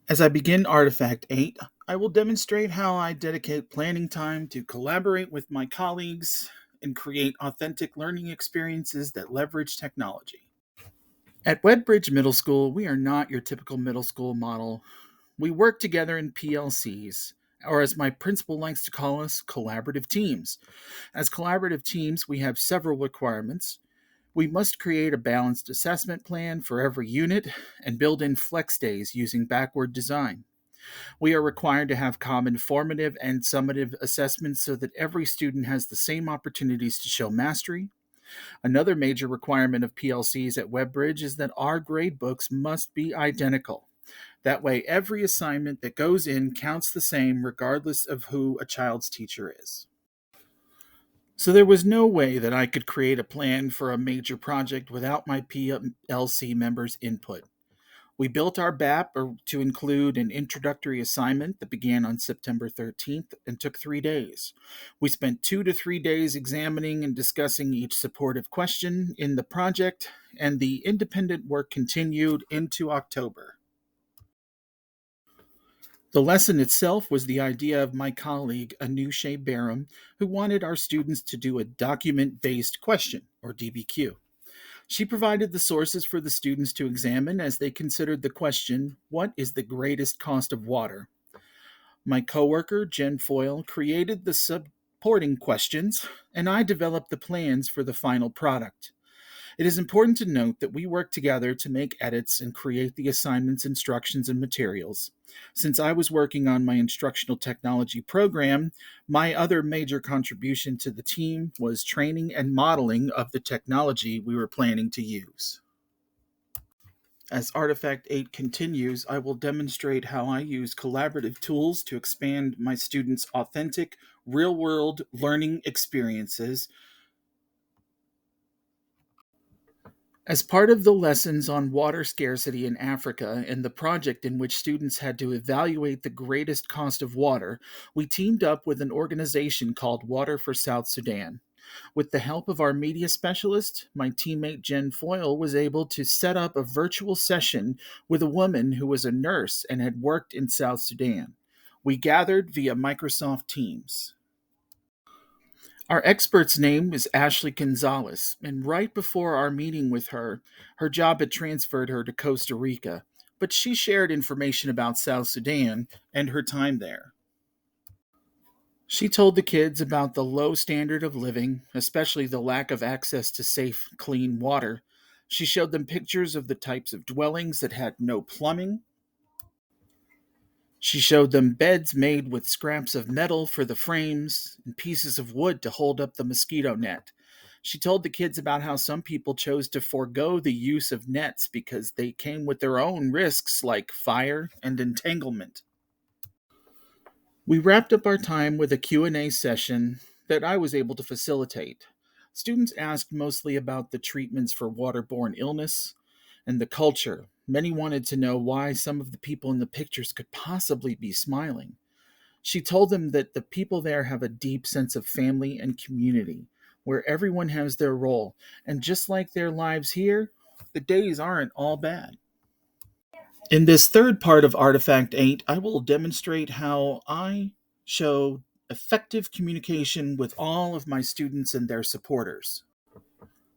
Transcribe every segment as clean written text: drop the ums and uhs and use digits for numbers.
As I begin Artifact 8, I will demonstrate how I dedicate planning time to collaborate with my colleagues and create authentic learning experiences that leverage technology. At Wedbridge Middle School, we are not your typical middle school model. We work together in PLCs, or as my principal likes to call us, collaborative teams. As collaborative teams, we have several requirements. We must create a balanced assessment plan for every unit and build in flex days using backward design. We are required to have common formative and summative assessments so that every student has the same opportunities to show mastery. Another major requirement of PLCs at WebBridge is that our grade books must be identical. That way, every assignment that goes in counts the same regardless of who a child's teacher is. So there was no way that I could create a plan for a major project without my PLC members' input. We built our BAP to include an introductory assignment that began on September 13th and took 3 days. We spent 2 to 3 days examining and discussing each supportive question in the project, and the independent work continued into October. The lesson itself was the idea of my colleague, Anusha Baram, who wanted our students to do a document based question, or DBQ. She provided the sources for the students to examine as they considered the question, what is the greatest cost of water? My coworker, Jen Foyle, created the supporting questions, and I developed the plans for the final product. It is important to note that we work together to make edits and create the assignments, instructions, and materials. Since I was working on my instructional technology program, my other major contribution to the team was training and modeling of the technology we were planning to use. As Artifact 8 continues, I will demonstrate how I use collaborative tools to expand my students' authentic, real world learning experiences. As part of the lessons on water scarcity in Africa and the project in which students had to evaluate the greatest cost of water, we teamed up with an organization called Water for South Sudan. With the help of our media specialist, my teammate Jen Foyle was able to set up a virtual session with a woman who was a nurse and had worked in South Sudan. We gathered via Microsoft Teams. Our expert's name is Ashley Gonzalez, and right before our meeting with her, her job had transferred her to Costa Rica, but she shared information about South Sudan and her time there. She told the kids about the low standard of living, especially the lack of access to safe, clean water. She showed them pictures of the types of dwellings that had no plumbing. She showed them beds made with scraps of metal for the frames and pieces of wood to hold up the mosquito net. She told the kids about how some people chose to forego the use of nets because they came with their own risks like fire and entanglement. We wrapped up our time with a Q&A session that I was able to facilitate. Students asked mostly about the treatments for waterborne illness and the culture. Many wanted to know why some of the people in the pictures could possibly be smiling. She told them that the people there have a deep sense of family and community, where everyone has their role, and just like their lives here, the days aren't all bad. In this third part of Artifact 8, I will demonstrate how I show effective communication with all of my students and their supporters.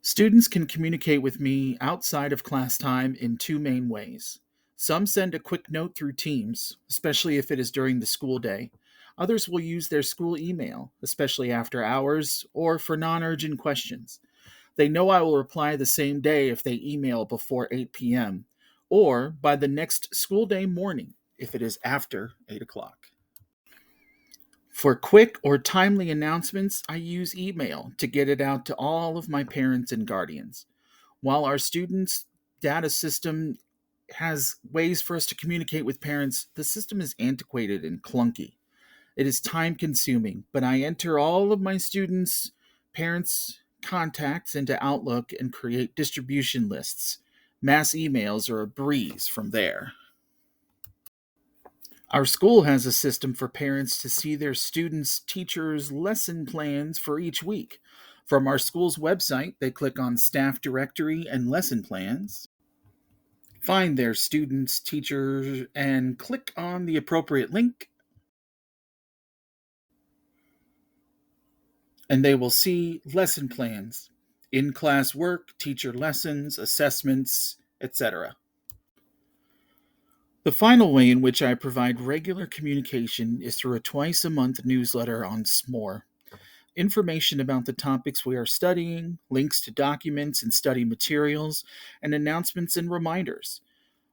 Students can communicate with me outside of class time in two main ways. Some send a quick note through Teams, especially if it is during the school day. Others will use their school email, especially after hours or for non urgent questions. They know I will reply the same day if they email before 8 p.m. or by the next school day morning if it is after 8 o'clock. For quick or timely announcements, I use email to get it out to all of my parents and guardians. While our students' data system has ways for us to communicate with parents, the system is antiquated and clunky. It is time consuming, but I enter all of my students' parents' contacts into Outlook and create distribution lists. Mass emails are a breeze from there. Our school has a system for parents to see their students' teachers' lesson plans for each week. From our school's website, they click on Staff Directory and Lesson Plans. find their students, teachers, and click on the appropriate link, and they will see lesson plans, in class work, teacher lessons, assessments, etc. The final way in which I provide regular communication is through a twice a month newsletter on SMORE. Information about the topics we are studying, links to documents and study materials, and announcements and reminders.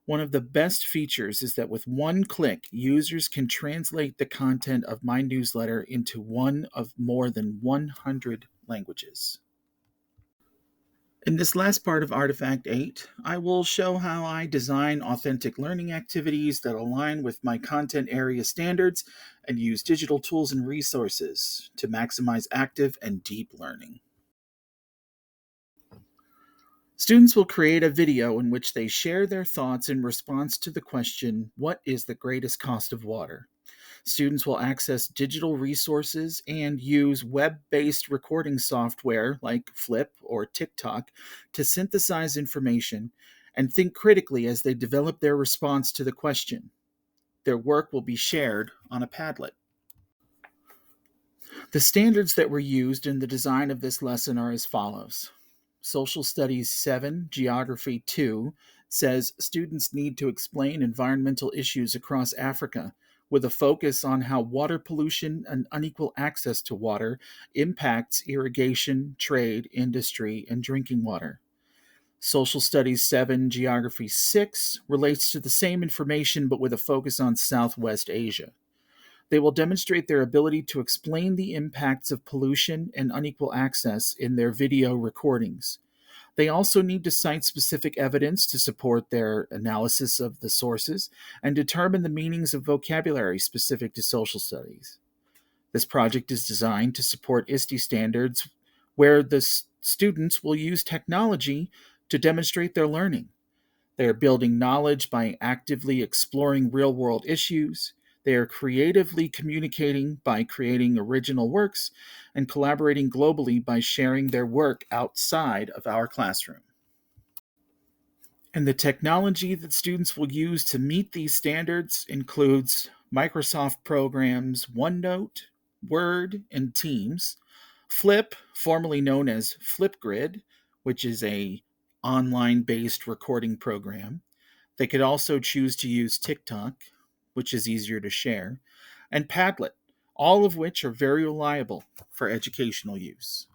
One of the best features is that with one click, users can translate the content of my newsletter into one of more than 100 languages. In this last part of Artifact 8, I will show how I design authentic learning activities that align with my content area standards and use digital tools and resources to maximize active and deep learning. Students will create a video in which they share their thoughts in response to the question, "What is the greatest cost of water?" Students will access digital resources and use web based recording software like Flip or TikTok to synthesize information and think critically as they develop their response to the question. Their work will be shared on a Padlet. The standards that were used in the design of this lesson are as follows. Social Studies 7, Geography 2 says students need to explain environmental issues across Africa with a focus on how water pollution and unequal access to water impacts irrigation, trade, industry, and drinking water. Social Studies 7, Geography 6 relates to the same information but with a focus on Southwest Asia. They will demonstrate their ability to explain the impacts of pollution and unequal access in their video recordings. They also need to cite specific evidence to support their analysis of the sources and determine the meanings of vocabulary specific to social studies. This project is designed to support ISTE standards where the students will use technology to demonstrate their learning. They are building knowledge by actively exploring real world issues. They are creatively communicating by creating original works and collaborating globally by sharing their work outside of our classroom. And the technology that students will use to meet these standards includes Microsoft programs OneNote, Word, and Teams, Flip, formerly known as Flipgrid, which is a online-based recording program. They could also choose to use TikTok, which is easier to share, and Padlet, all of which are very reliable for educational use.